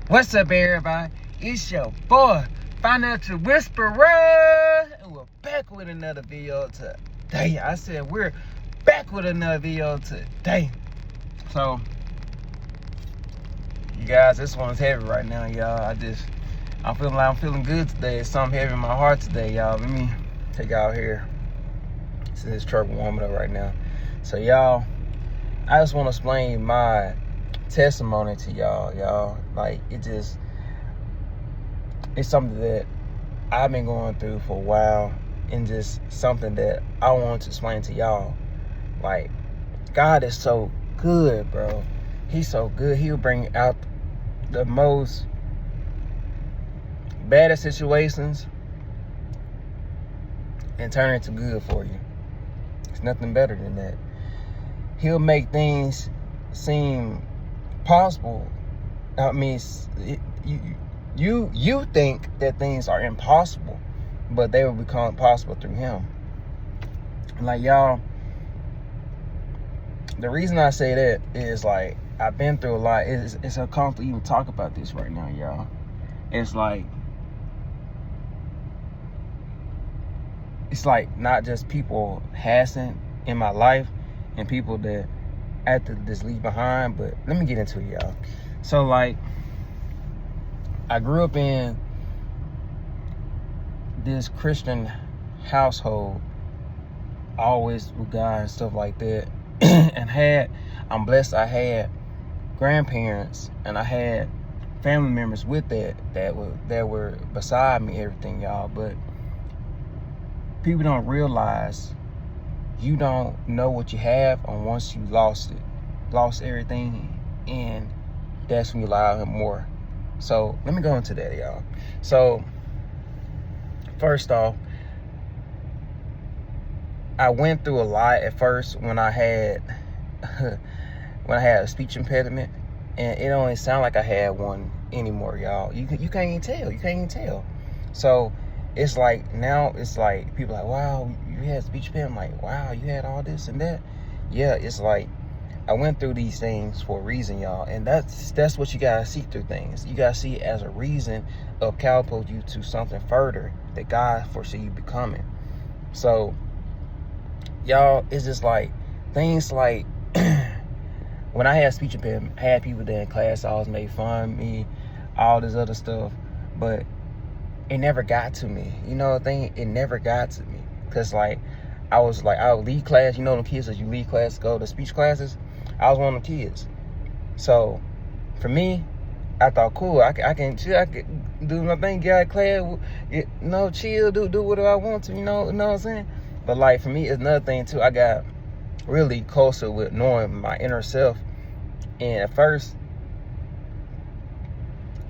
What's up, everybody? It's your boy, Financial Whisperer, and we're back with another video today. I said we're back with another video today. So, you guys, this one's heavy right now, y'all. I'm feeling good today. It's something heavy in my heart today, y'all. Let me take y'all here. See this truck warming up right now. So, y'all, I just want to explain my testimony to y'all. Like, it's something that I've been going through for a while, and just something that I want to explain to y'all. Like, God is so good, bro. He's so good. He'll bring out the most baddest situations and turn it to good for you. It's nothing better than that. He'll make things seem possible. I mean, you think that things are impossible, but they will become possible through him. Like, y'all, the reason I say that is, like, I've been through a lot. It's uncomfortable to even talk about this right now, y'all. It's like not just people passing in my life and people that I had to just leave behind, but let me get into it, y'all. So, like, I grew up in this Christian household, always with God and stuff like that. And I'm blessed I had grandparents and I had family members with that were beside me, everything, y'all. But people don't realize you don't know what you have on once you lost everything, and that's when you allow him more. So let me go into that, y'all. So first off, I went through a lot at first when I had a speech impediment, and it don't even sound like I had one anymore, y'all. You can't even tell. You can't even tell. So it's like, now it's like people are like, wow, you had speech impediment. I'm like, wow, you had all this and that. Yeah, it's like I went through these things for a reason, y'all. And that's what you gotta see through things. You gotta see it as a reason of catapult you to something further that God foresee you becoming. So, y'all, it's just like things like when I had speech impediment, I had people there in class always made fun of me, all this other stuff, but it never got to me. You know the thing? It never got to me. Cause like I would lead class. You know them kids that you lead class, go to speech classes. I was one of the kids. So for me, I thought, cool, I can chill, I can do my thing, get out of class, chill, do whatever I want to, you know what I'm saying? But like for me, it's another thing too. I got really closer with knowing my inner self. And at first,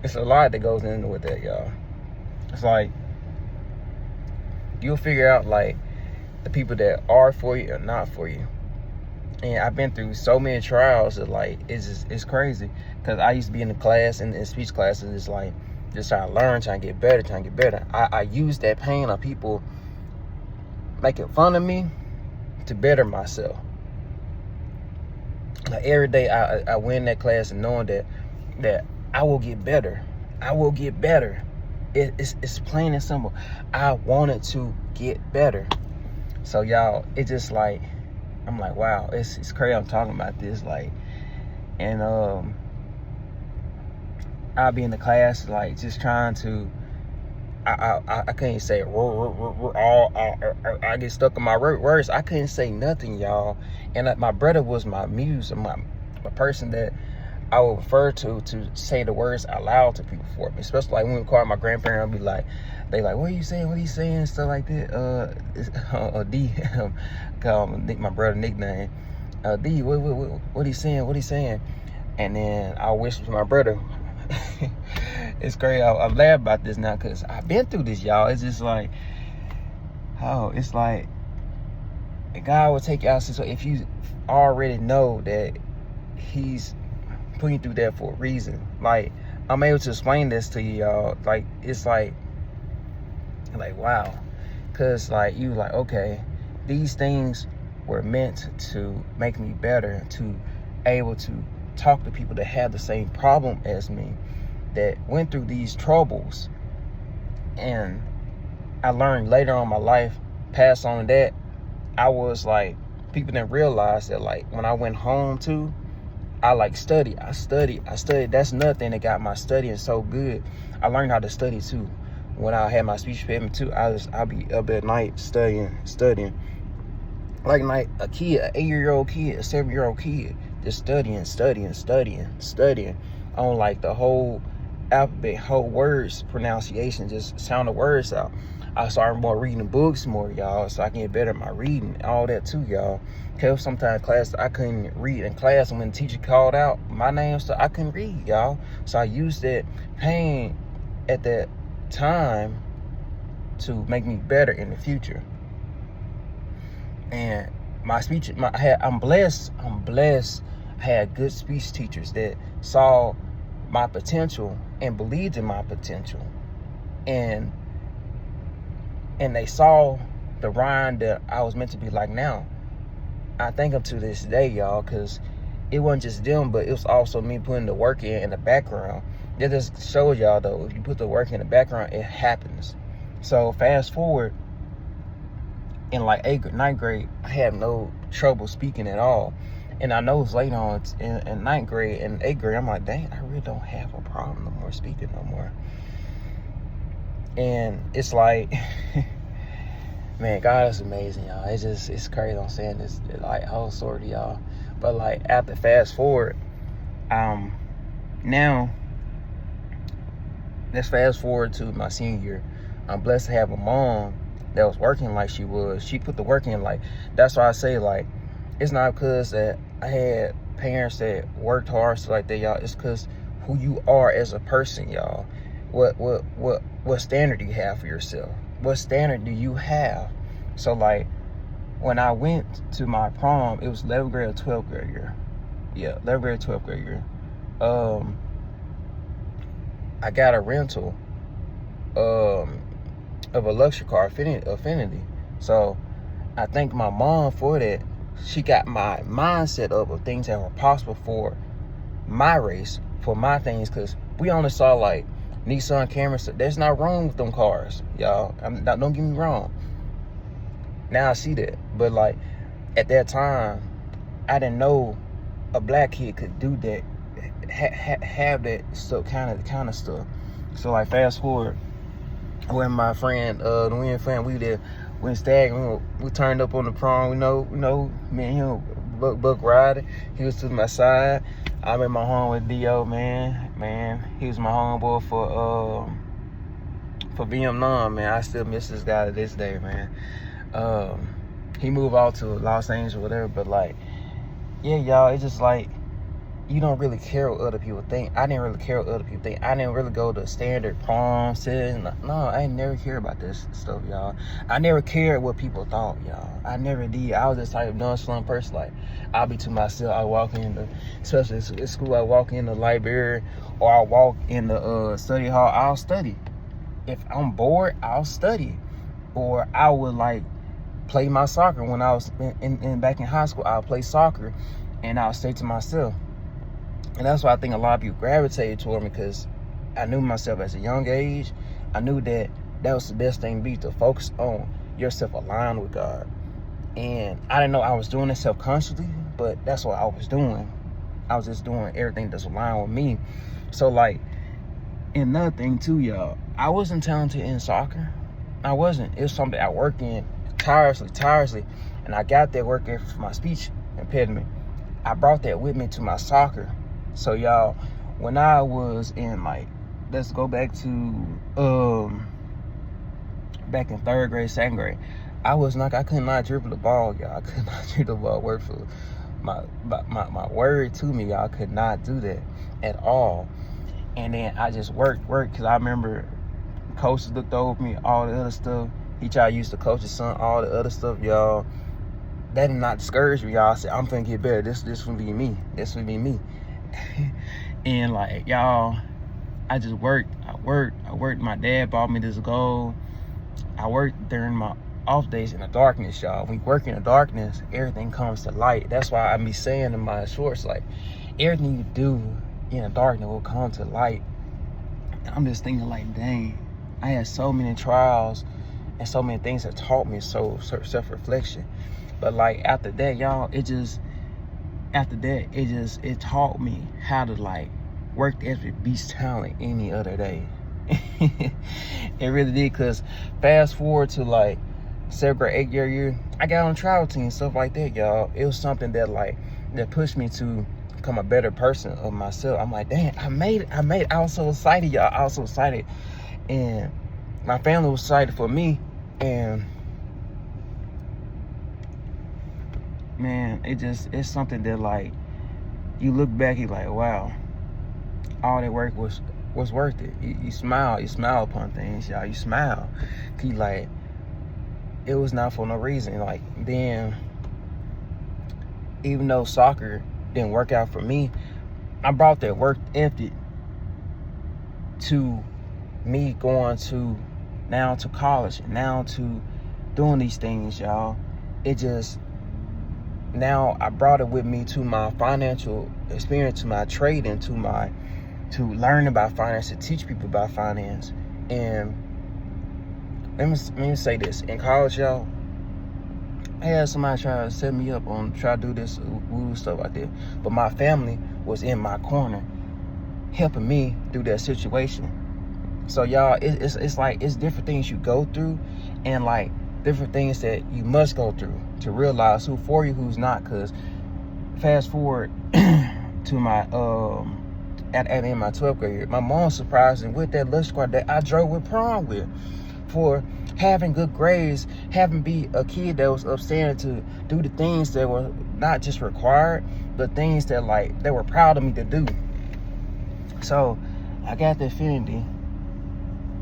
it's a lot that goes into with that, y'all. It's like you'll figure out like the people that are for you or not for you. And I've been through so many trials that, like, it's crazy. Because I used to be in the class, and in speech classes, it's like just trying to learn, trying to get better. I use that pain of people making fun of me to better myself. Like, every day I win that class and knowing that I will get better. I will get better. It's plain and simple. I wanted to get better. So, y'all, it's just like, I'm like, wow, it's crazy I'm talking about this, like, and I'll be in the class, like, just trying to, I couldn't say, I get stuck in my words. I couldn't say nothing, y'all. And my brother was my muse, my person that I would refer to say the words out loud to people for me. Especially like when we call my grandparents, I'll be like, they like, what are you saying? What are you saying? Stuff like that. D, call my brother nickname. D, what he saying? What he saying? And then I whisper to my brother. It's crazy. I laugh about this now because I've been through this, y'all. It's just like, it's like God will take you out. So if you already know that he's putting you through that for a reason, like, I'm able to explain this to you, y'all. Like, it's like wow, because like you like, okay, these things were meant to make me better, to able to talk to people that have the same problem as me. that went through these troubles, and I learned later on in my life, passed on to that, I was like, people didn't realize that, like, when I went home too, I like studied. I studied. That's another thing that got my studying so good. I learned how to study too. When I had my speech impediment too, I'll be up at night studying. Like a kid, an 8-year-old kid, a 7-year-old kid, just studying on like the whole alphabet, whole words, pronunciation, just sound the words out. I started more reading books more, y'all, so I can get better at my reading, all that too, y'all. Because sometimes class, I couldn't read in class, and when the teacher called out my name, so I couldn't read, y'all. So I used that pain at that time to make me better in the future. And my speech, I'm blessed. I had good speech teachers that saw my potential and believed in my potential. And they saw the Ryan that I was meant to be like now. I thank them to this day, y'all, because it wasn't just them, but it was also me putting the work in the background. That just shows y'all, though, if you put the work in the background, it happens. So fast forward, in like 9th grade, I had no trouble speaking at all. And I know it's late on in 9th grade and 8th grade, I'm like, dang, I really don't have a problem no more speaking no more. And it's like, man, God is amazing, y'all. It's crazy I'm saying this, like, whole story to y'all. But like, after fast forward, now, let's fast forward to my senior year. I'm blessed to have a mom that was working like she was. She put the work in. Like, that's why I say, like, it's not because that I had parents that worked hard, so like that, y'all. It's because who you are as a person, y'all. What standard do you have for yourself? What standard do you have? So like, when I went to my prom, it was 11th grade or 12th grade year. Yeah, 11th grade, 12th grade year. I got a rental of a luxury car, Affinity. So I thank my mom for that. She got my mindset up of things that were possible for my race, for my things, because we only saw like Nissan Camrys. There's not wrong with them cars, y'all. Don't get me wrong. Now I see that, but like at that time, I didn't know a black kid could do that, have that stuff, kind of stuff. So like, fast forward, when my friend, we went staggering. We turned up on the prom. We know, me and him, Buck Ryder. He was to my side. I'm in my home with Dio, man. He was my homeboy for Vietnam, man. I still miss this guy to this day, man. He moved out to Los Angeles or whatever, but like, yeah, y'all, it's just like, you don't really care what other people think. I didn't really care what other people think. I didn't really go to standard prom sitting. No, I never care about this stuff, y'all. I never cared what people thought, y'all. I never did. I was this type of nonchalant person. Like, I'll be to myself. I walk in especially in school, I walk in the library, or I walk in the study hall. I'll study. If I'm bored, I'll study. Or I would like play my soccer. When I was back in high school, I'll play soccer, and I'll stay to myself. And that's why I think a lot of people gravitated toward me, because I knew myself as a young age. I knew that was the best thing to be, to focus on yourself aligned with God. And I didn't know I was doing it self-consciously, but that's what I was doing. I was just doing everything that's aligned with me. So like, another thing too, y'all, I wasn't talented in soccer. I wasn't. It was something I worked in tirelessly. And I got that working for my speech impediment. I brought that with me to my soccer. So y'all, when I was in, like, let's go back to back in 3rd grade, 2nd grade, I could not dribble the ball, y'all. I could not dribble the ball. Word for my word to me, y'all. I could not do that at all. And then I just worked, because I remember coaches looked over me, all the other stuff. He tried to use the coach's son, all the other stuff, y'all. That did not discourage me, y'all. I said, I'm finna get better. This will be me. This will be me. And like, y'all, I just worked. My dad bought me this goal. I worked during my off days in the darkness, y'all. When you work in the darkness, everything comes to light. That's why I be saying in my shorts, like, everything you do in the darkness will come to light. And I'm just thinking like, dang, I had so many trials and so many things that taught me self-reflection. But like after that, y'all, it taught me how to like work every beast talent any other day. It really did, because fast forward to like 7th grade, 8th year, I got on travel team, stuff like that, y'all. It was something that pushed me to become a better person of myself. I'm like, dang, I made it. I was so excited, y'all. I was so excited. And my family was excited for me. And man, it's something that like, you look back, you're like, wow, all that work was worth it. You smile upon things, y'all. You smile. You like, it was not for no reason. Like, then, even though soccer didn't work out for me, I brought that work ethic to me going to now to college, now to doing these things, y'all. It just, now I brought it with me to my financial experience, to my trading, to learn about finance, to teach people about finance. And let me say this. In college, y'all, I had somebody try to set me up on try to do this woo stuff like that. But my family was in my corner, helping me through that situation. So y'all, it's like, it's different things you go through, and like different things that you must go through to realize who for you, who's not. Cause fast forward to my at in my 12th grade year, my mom surprised me with that lush car that I drove with prom with, for having good grades, having be a kid that was upstanding to do the things that were not just required, but things that like they were proud of me to do. So I got the Infiniti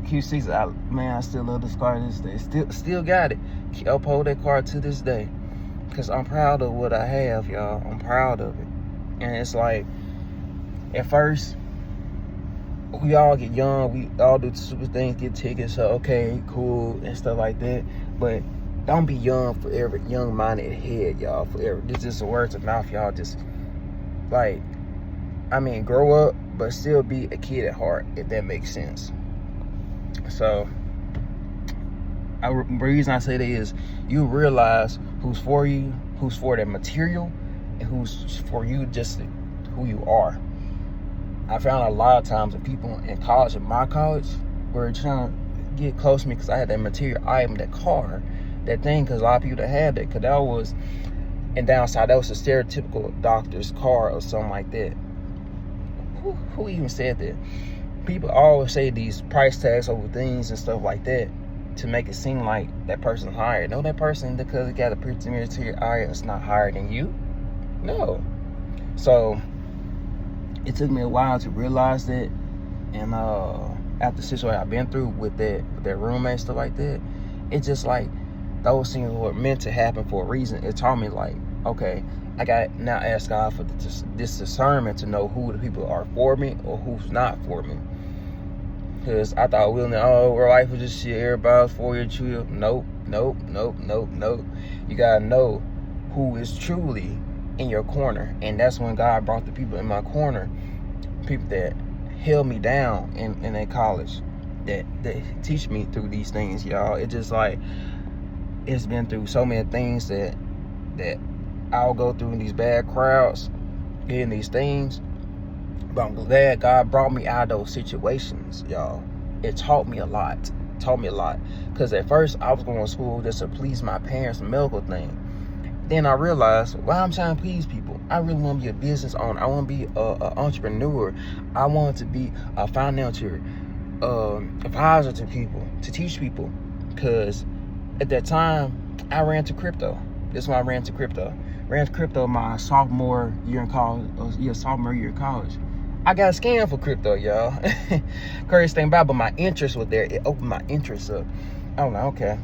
Q6. I still love this car to this day. Still got it. Uphold that car to this day, because I'm proud of what I have, y'all. I'm proud of it. And it's like, at first, we all get young, we all do stupid things, get tickets, so okay, cool, and stuff like that. But don't be young forever, young-minded head, y'all, forever. This is just words of mouth, y'all. Just, like, I mean, grow up, but still be a kid at heart, if that makes sense. So, the reason I say that is, you realize who's for you, who's for that material, and who's for you just who you are. I found a lot of times that people in college, in my college, were trying to get close to me because I had that material item, that car, that thing, because a lot of people that had that, because that was, and downside, that was a stereotypical doctor's car or something like that. Who even said that? People always say these price tags over things and stuff like that to make it seem like that person's higher. No, that person, because it got a material item, it's not higher than you. No. So it took me a while to realize that, and after the situation I've been through with that roommate, stuff like that, it's just like those things were meant to happen for a reason. It taught me like, okay, I got now ask God for this discernment to know who the people are for me or who's not for me. Because I thought, our life was just shit, everybody's for you, chill. Nope. You gotta know who is truly in your corner. And that's when God brought the people in my corner, people that held me down in that college, that teach me through these things, y'all. It just like, it's been through so many things that I'll go through in these bad crowds, getting these things. But I'm glad God brought me out of those situations, y'all. It taught me a lot. Because at first, I was going to school just to please my parents, a medical thing. Then I realized, why I'm trying to please people. I really want to be a business owner. I want to be an entrepreneur. I want to be a financial advisor to people, to teach people. Because at that time, I ran to crypto. This is when I ran to crypto. Ran to crypto my sophomore year in college. Sophomore year of college. I got scammed for crypto, y'all. Crazy thing about it, but my interest was there. It opened my interest up. I was like, okay.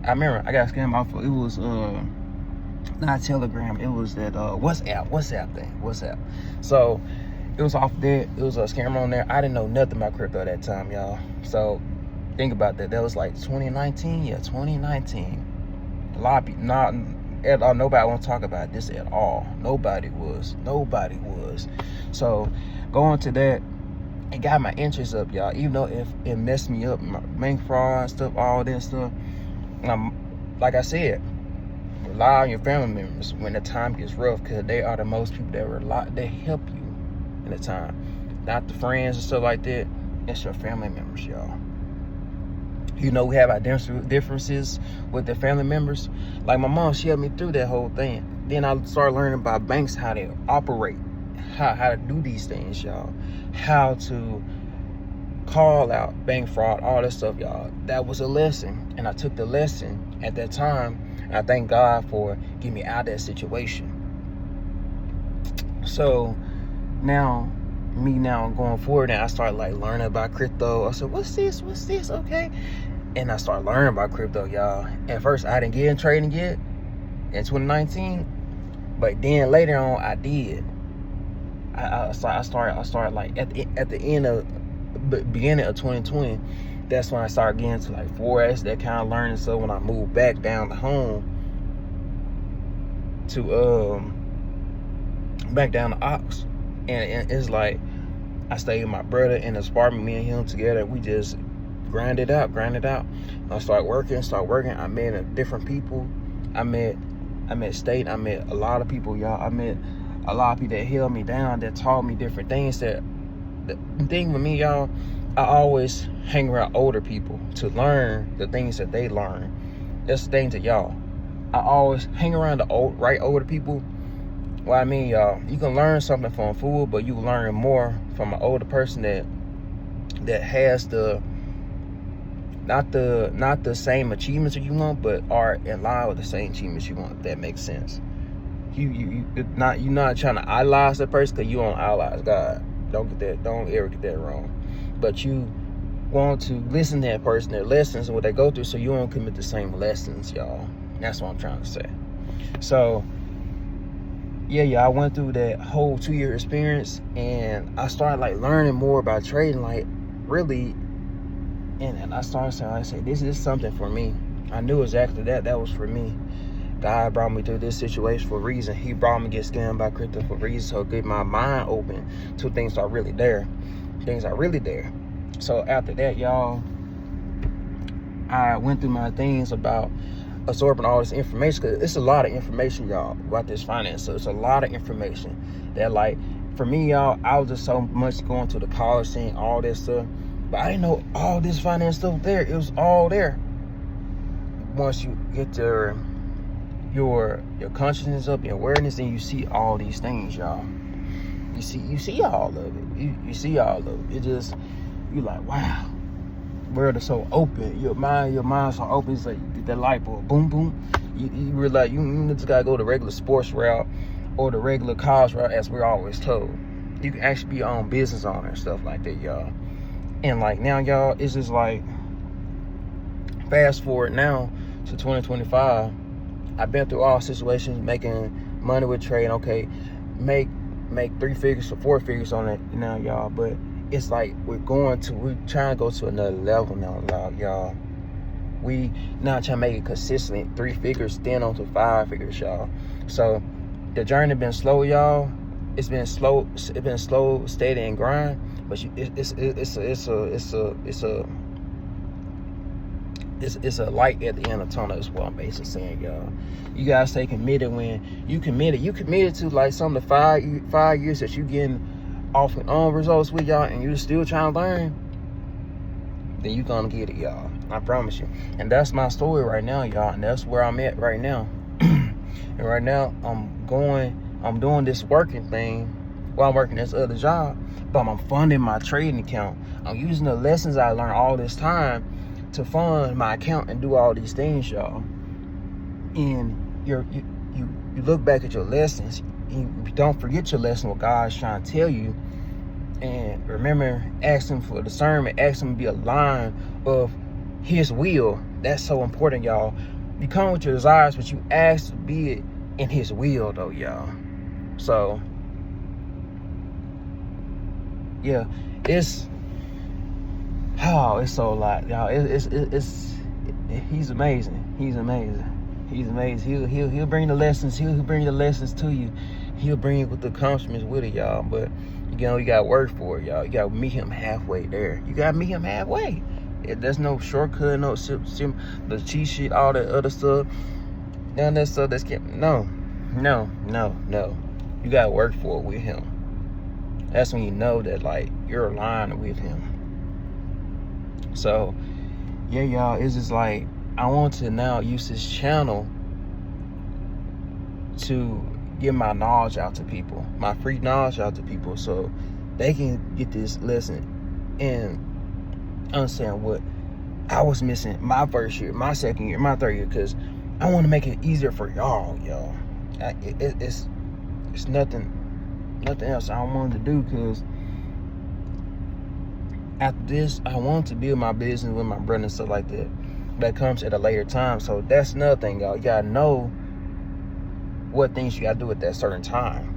I remember I got scammed off of, it was not Telegram, it was that WhatsApp thing. So it was off there. It was a scammer on there. I didn't know nothing about crypto at that time, y'all. So think about that. That was like 2019. Yeah, 2019. A lot of people, nobody want to talk about this at all. Nobody was. So going to that, it got my interest up, y'all. Even though if it messed me up, my bank fraud stuff, all this stuff. Like I said, rely on your family members when the time gets rough, because they are the most people that they help you in the time. Not the friends and stuff like that. It's your family members, y'all. You know, we have our differences with the family members. Like my mom, she helped me through that whole thing. Then I started learning about banks, how they operate, how to do these things, y'all. How to call out bank fraud, all that stuff, y'all. That was a lesson. And I took the lesson at that time. And I thank God for getting me out of that situation. So now, going forward, and I started like learning about crypto. I said, what's this? Okay. And I started learning about crypto, y'all. At first, I didn't get in trading yet in 2019. But then later on, I did. I started like at the beginning of 2020. That's when I started getting into like Forex, that kind of learning. So when I moved back down to home to back down to Ox, and it's like I stayed with my brother in the apartment. Me and him together, we just grind it out. I started working. I met different people. I met State. I met a lot of people, y'all. I met a lot of people that held me down, that taught me different things. That the thing with me, y'all, I always hang around older people to learn the things that they learn. That's the thing to y'all. I always hang around the older people. Well, I mean, y'all, you can learn something from a fool, but you can learn more from an older person that has not the same achievements that you want, but are in line with the same achievements you want. If that makes sense. You're not trying to idolize that person, because you don't idolize God. Don't ever get that wrong. But you want to listen to that person, their lessons and what they go through, so you won't commit the same lessons, y'all. That's what I'm trying to say. So yeah, I went through that whole 2-year experience, and I started like learning more about trading, like really. And I started saying, I said, this is something for me. I knew exactly that was for me. God brought me through this situation for a reason. He brought me to get scammed by crypto for a reason, so get my mind open to things that are really there. So after that, y'all, I went through my things about absorbing all this information, because it's a lot of information, y'all, about this finance. So it's a lot of information that, like, for me, y'all, I was just so much going to the college, seeing all this stuff. But I didn't know all this finance stuff there. It was all there. Once you get your consciousness up, your awareness, and you see all these things, y'all. You see all of it. You see all of it. It just, you like, wow. World is so open. Your mind's so open. It's like you get that light bulb, boom, boom. You realize you just gotta go the regular sports route or the regular college route, as we're always told. You can actually be your own business owner and stuff like that, y'all. And like now, y'all, it's just like, fast forward now to 2025. I've been through all situations, making money with trading. Okay, make 3 figures or 4 figures on it now, y'all. But it's like we're trying to go to another level now, y'all. We not trying to make it consistent 3 figures, then on to 5 figures, y'all. So the journey been slow, y'all. It's been slow, steady, and grind. But it's a light at the end of the tunnel, is what I'm basically saying, y'all. You gotta stay committed. When you committed to like some of the 5 years that you getting off and on results with, y'all, and you're still trying to learn, then you gonna get it, y'all. I promise you. And that's my story right now, y'all. And that's where I'm at right now. And right now, I'm doing this working thing while I'm working this other job, but I'm funding my trading account. I'm using the lessons I learned all this time to fund my account and do all these things, y'all. And you look back at your lessons, and you don't forget your lesson, what God's trying to tell you. And remember, asking for discernment, asking to be aligned of His will. That's so important, y'all. You come with your desires, but you ask to be it in His will, though, y'all. So yeah, it's so a lot, y'all. He's amazing. He's amazing. He'll bring the lessons. He'll bring the lessons to you. He'll bring you with the accomplishments with it, y'all. But you know, you gotta work for it, y'all. You gotta meet him halfway there. You gotta meet him halfway. There's no shortcut, no the cheat sheet, all that other stuff. None of that stuff that's no. You gotta work for it with him. That's when you know that, like, you're aligned with him. So yeah, y'all, it's just like, I want to now use this channel to get my knowledge out to people, my free knowledge out to people, so they can get this lesson and understand what I was missing my first year, my second year, my third year, because I want to make it easier for y'all. It's nothing else I wanted to do, because after this, I want to build my business with my brother and stuff like that. That comes at a later time. So that's another thing, y'all. You gotta know what things you gotta do at that certain time.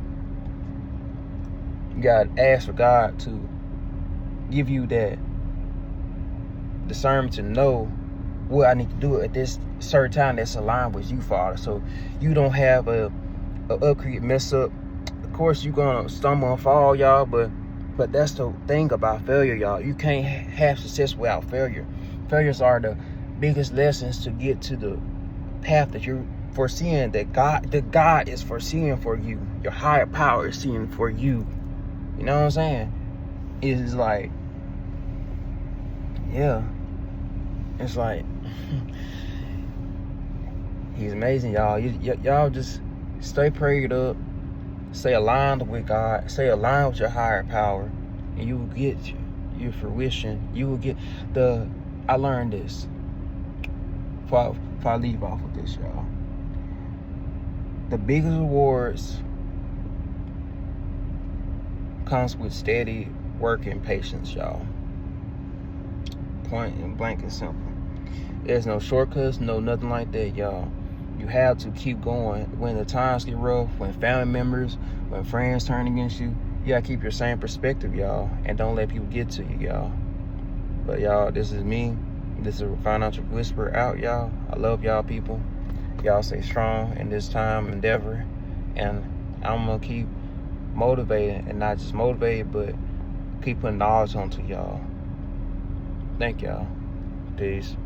You gotta ask for God to give you that discernment to know what I need to do at this certain time that's aligned with you, Father. So you don't have a upgrade mess up. Of course, you're gonna stumble and fall, y'all, but that's the thing about failure, y'all. You can't have success without failure. Failures are the biggest lessons to get to the path that you're foreseeing, that God is foreseeing for you. Your higher power is seeing for you. You know what I'm saying? It's like, yeah. It's like, he's amazing, y'all. Y'all just stay prayed up. Stay aligned with God. Stay aligned with your higher power. And you will get your fruition. You will get I learned this. If I leave off with this, y'all. The biggest rewards comes with steady work and patience, y'all. Point and blank and simple. There's no shortcuts, no nothing like that, y'all. You have to keep going. When the times get rough, when family members, when friends turn against you, you gotta keep your same perspective, y'all, and don't let people get to you, y'all. But y'all, this is me. This is a Financial Whisper out, y'all. I love y'all, people. Y'all stay strong in this time endeavor, and I'm gonna keep motivating, and not just motivated, but keep putting knowledge onto y'all. Thank y'all. Peace.